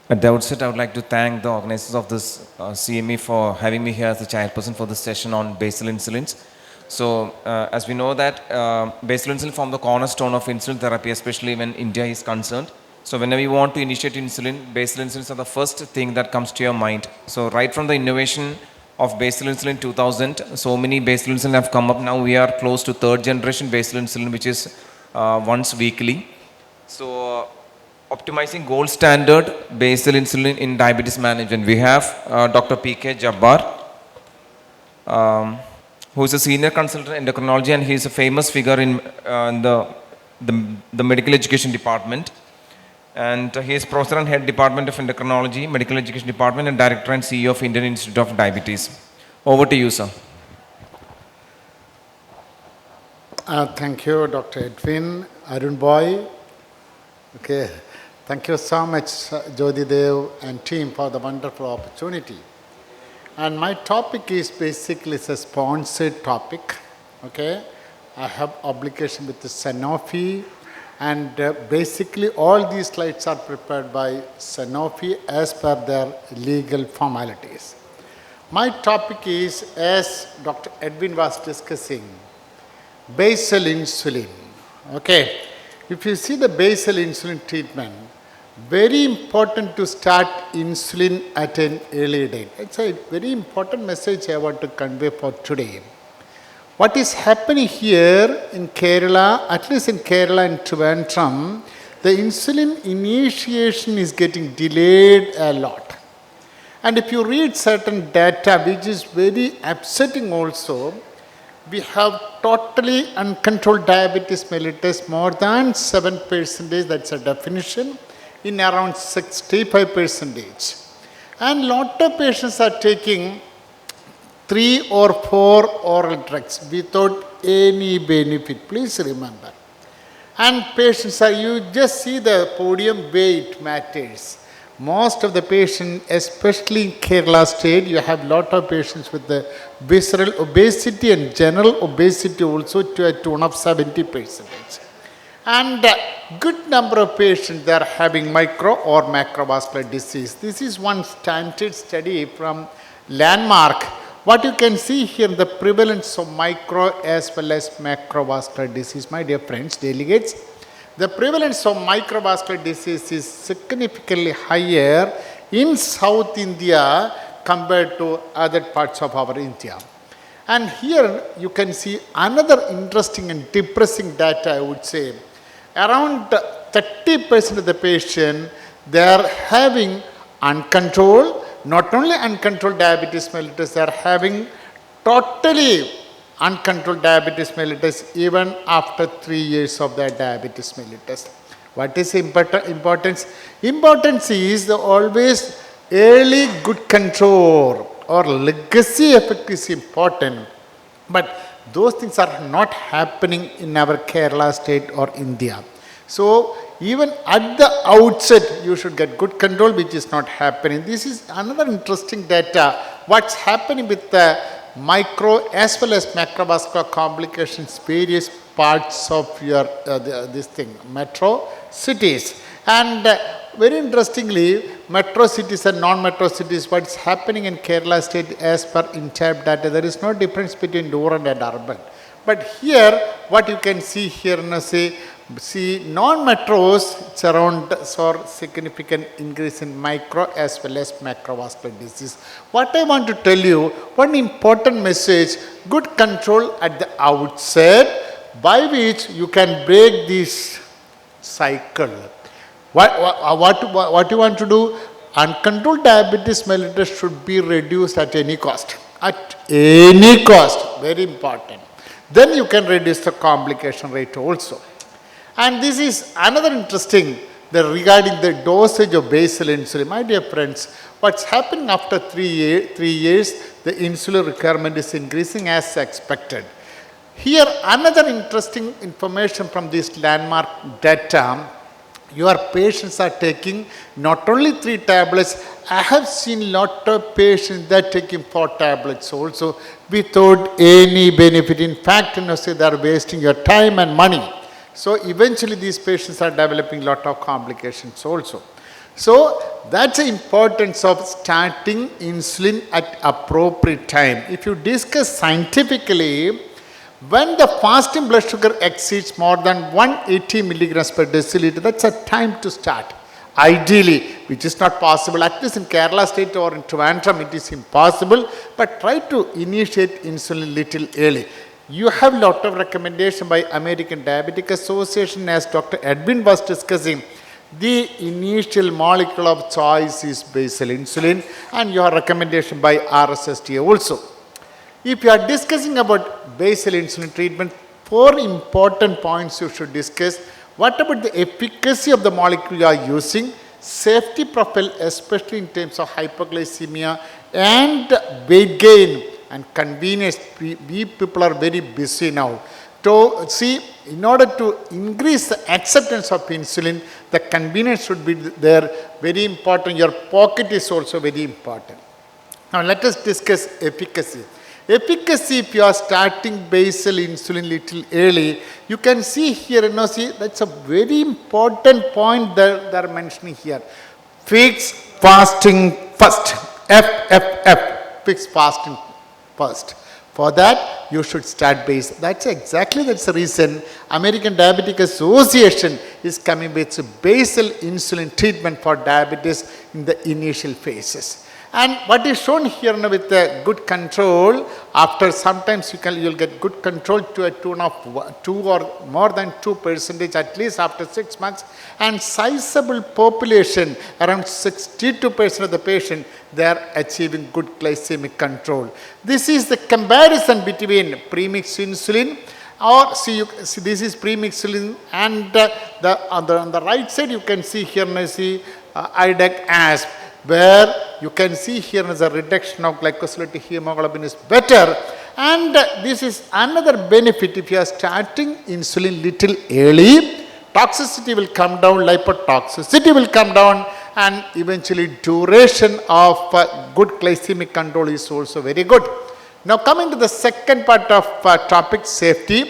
At the outset, I would like to thank the organizers of this CME for having me here as the chairperson for this session on basal insulins. So, as we know that basal insulin form the cornerstone of insulin therapy, especially when India is concerned. So, whenever you want to initiate insulin, basal insulins are the first thing that comes to your mind. So, right from the innovation of basal insulin 2000, so many basal insulin have come up. Now we are close to third generation basal insulin, which is once weekly. So, optimizing gold standard basal insulin in diabetes management. We have Dr. K Jabbar, who is a senior consultant in endocrinology, and he is a famous figure in the medical education department. And he is professor and head department of endocrinology, medical education department, and director and CEO of Indian Institute of Diabetes. Over to you, sir. Thank you, Dr. Edwin, Arun boy. Okay, thank you so much, Jyoti Dev and team for the wonderful opportunity. And my topic is basically a sponsored topic. Okay, I have obligation with the Sanofi, and basically all these slides are prepared by Sanofi as per their legal formalities. My topic is, as Dr. Edwin was discussing, basal insulin. Okay, if you see the basal insulin treatment, very important to start insulin at an early date. It's a very important message I want to convey for today. What is happening here in Kerala, at least in Kerala and Trivandrum, the insulin initiation is getting delayed a lot. And if you read certain data, which is very upsetting also, we have totally uncontrolled diabetes mellitus more than 7%, that's a definition, in around 65%. And lot of patients are taking 3 or 4 oral drugs without any benefit. Please remember. And patients are, you just see the podium way it matters. Most of the patients, especially in Kerala state, you have lot of patients with the visceral obesity and general obesity also to a tune of 70%. And good number of patients, they are having micro or macrovascular disease. This is one standard study from Landmark. What you can see here, the prevalence of micro as well as macrovascular disease, my dear friends, delegates, the prevalence of microvascular disease is significantly higher in South India compared to other parts of our India. And here you can see another interesting and depressing data, I would say. Around 30% of the patient, they are having uncontrolled, not only uncontrolled diabetes mellitus, they are having totally uncontrolled diabetes mellitus even after 3 years of their diabetes mellitus. What is importance? Importance is always early good control or legacy effect is important, but those things are not happening in our Kerala state or India. So even at the outset, you should get good control, which is not happening. This is another interesting data. What's happening with the micro as well as macrovascular complications, various parts of your metro cities. And very interestingly, metro cities and non-metro cities, what's happening in Kerala state as per INTAB data, there is no difference between rural and urban. But here, what you can see here, see non-metros, it's around significant increase in micro as well as macrovascular disease. What I want to tell you, one important message, good control at the outset, by which you can break this cycle. What you want to do? Uncontrolled diabetes mellitus should be reduced at any cost. At any cost, very important. Then you can reduce the complication rate also. And this is another interesting regarding the dosage of basal insulin. My dear friends, what's happening after 3 years, the insulin requirement is increasing as expected. Here, another interesting information from this landmark data, your patients are taking not only 3 tablets, I have seen lot of patients that are taking 4 tablets also without any benefit. In fact, they are wasting your time and money. So eventually these patients are developing lot of complications also. So that's the importance of starting insulin at appropriate time. If you discuss scientifically, when the fasting blood sugar exceeds more than 180 milligrams per deciliter, that's a time to start. Ideally, which is not possible, at least in Kerala state or in Trivandrum, it is impossible, but try to initiate insulin little early. You have lot of recommendation by American Diabetic Association, as Dr. Edwin was discussing. The initial molecule of choice is basal insulin, and your recommendation by RSSDA also. If you are discussing about basal insulin treatment, 4 important points you should discuss. What about the efficacy of the molecule you are using, safety profile, especially in terms of hypoglycemia and weight gain and convenience. We people are very busy now. To see, in order to increase the acceptance of insulin, the convenience should be there, very important. Your pocket is also very important. Now let us discuss efficacy. Efficacy, if you are starting basal insulin little early, you can see here, see, that's a very important point that they are mentioning here. Fix fasting first. FFF, fix fasting first. For that, you should start basal. That's the reason American Diabetic Association is coming with basal insulin treatment for diabetes in the initial phases. And what is shown here with the good control, after sometimes you will get good control to a tune of 2 or more than 2% at least after 6 months, and sizable population, around 62% of the patient, they are achieving good glycemic control. This is the comparison between premixed insulin, or see this is premixed insulin, and on the right side you can see here IDEC ASP, where you can see here as a reduction of glycosylated hemoglobin is better. And this is another benefit. If you are starting insulin little early, toxicity will come down, lipotoxicity will come down, and eventually duration of good glycemic control is also very good. Now coming to the second part of topic, safety.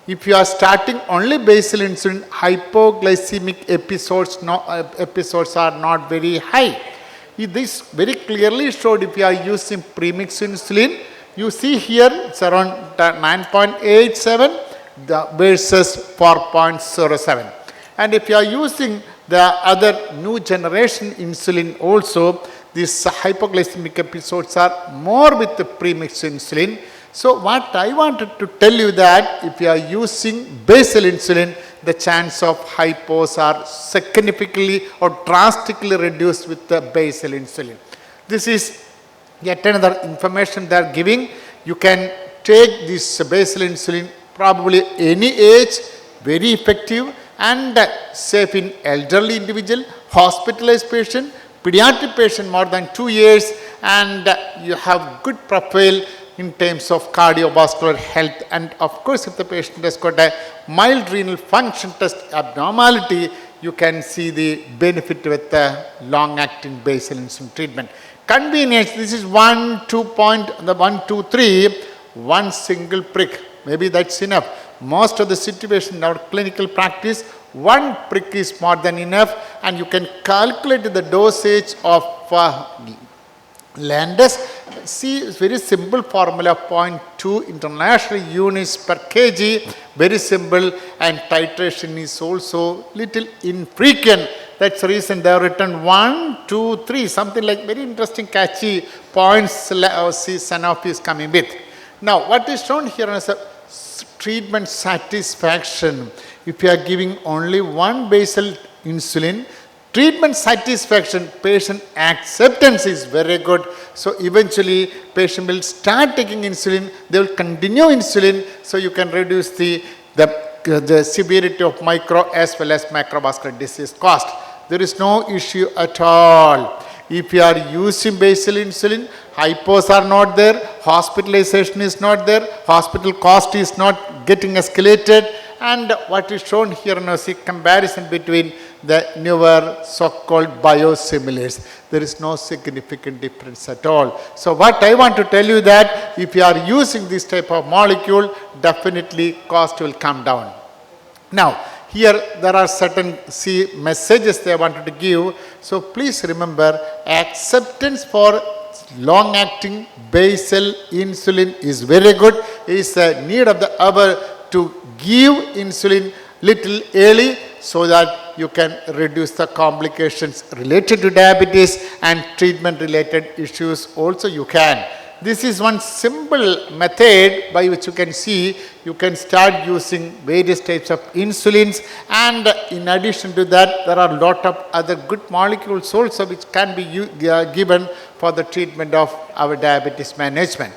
If you are starting only basal insulin, hypoglycemic episodes are not very high. This very clearly showed if you are using premixed insulin. You see here it's around 9.87 versus 4.07. And if you are using the other new generation insulin also, these hypoglycemic episodes are more with the premixed insulin. So what I wanted to tell you that if you are using basal insulin, the chance of hypos are significantly or drastically reduced with the basal insulin. This is yet another information they are giving. You can take this basal insulin probably any age, very effective and safe in elderly individual, hospitalized patient, pediatric patient more than 2 years, and you have good profile in terms of cardiovascular health. And of course, if the patient has got a mild renal function test abnormality, you can see the benefit with the long-acting basal insulin treatment. Convenience, this is 1, 2, 3, one single prick. Maybe that's enough. Most of the situation in our clinical practice, one prick is more than enough, and you can calculate the dosage of Landes. See, it's very simple formula, 0.2 international units per kg, very simple, and titration is also little infrequent. That's the reason they have written 1, 2, 3, something like very interesting catchy points Sanofi is coming with. Now, what is shown here is a treatment satisfaction. If you are giving only one basal insulin, treatment satisfaction, patient acceptance is very good. So eventually patient will start taking insulin, they will continue insulin, so you can reduce the severity of micro as well as macrovascular disease cost. There is no issue at all. If you are using basal insulin, hypos are not there, hospitalization is not there, hospital cost is not getting escalated, and what is shown here is a comparison between the newer so-called biosimilars. There is no significant difference at all. So what I want to tell you that if you are using this type of molecule, definitely cost will come down. Now, Here there are certain messages they wanted to give. So please remember, acceptance for long-acting basal insulin is very good. It is a need of the hour to give insulin little early so that you can reduce the complications related to diabetes and treatment related issues also you can. This is one simple method by which you can see you can start using various types of insulins, and in addition to that there are a lot of other good molecules also which can be given for the treatment of our diabetes management.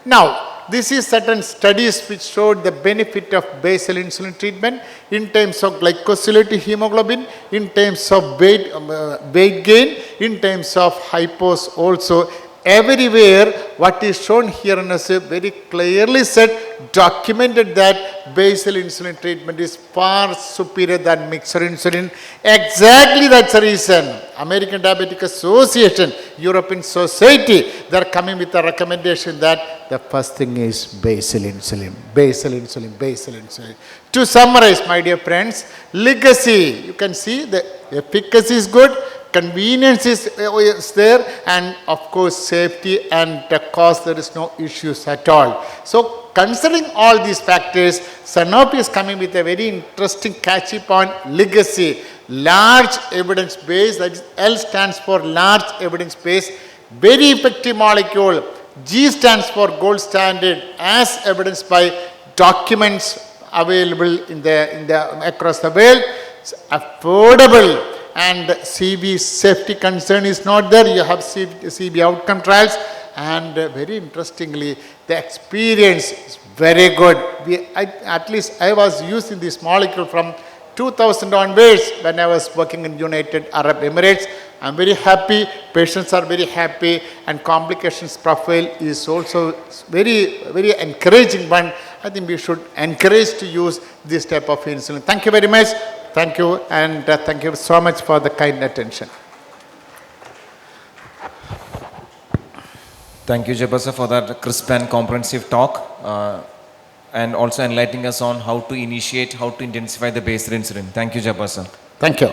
Now, this is certain studies which showed the benefit of basal insulin treatment in terms of glycosylated hemoglobin, in terms of weight gain, in terms of hypos also. Everywhere what is shown here is very clearly said, documented that basal insulin treatment is far superior than mixed insulin. Exactly that's the reason American Diabetic Association, European Society, they are coming with a recommendation that the first thing is basal insulin, basal insulin, basal insulin. To summarize, my dear friends, legacy, you can see the efficacy is good, convenience is there, and of course safety and cost, there is no issues at all. So considering all these factors, Sanofi is coming with a very interesting catchy point, legacy, large evidence base, that is L stands for large evidence base, very effective molecule, G stands for gold standard as evidenced by documents available in the across the world, it's affordable, and CV safety concern is not there. You have CV outcome trials, and very interestingly, the experience is very good. At least I was using this molecule from 2000 onwards when I was working in United Arab Emirates. I'm very happy, patients are very happy, and complications profile is also very, very encouraging one. I think we should encourage to use this type of insulin. Thank you very much. Thank you, and thank you so much for the kind attention. Thank you, Jabbar sir, for that crisp and comprehensive talk, and also enlightening us on how to initiate, how to intensify the basal insulin. Thank you, Jabbar sir. Thank you.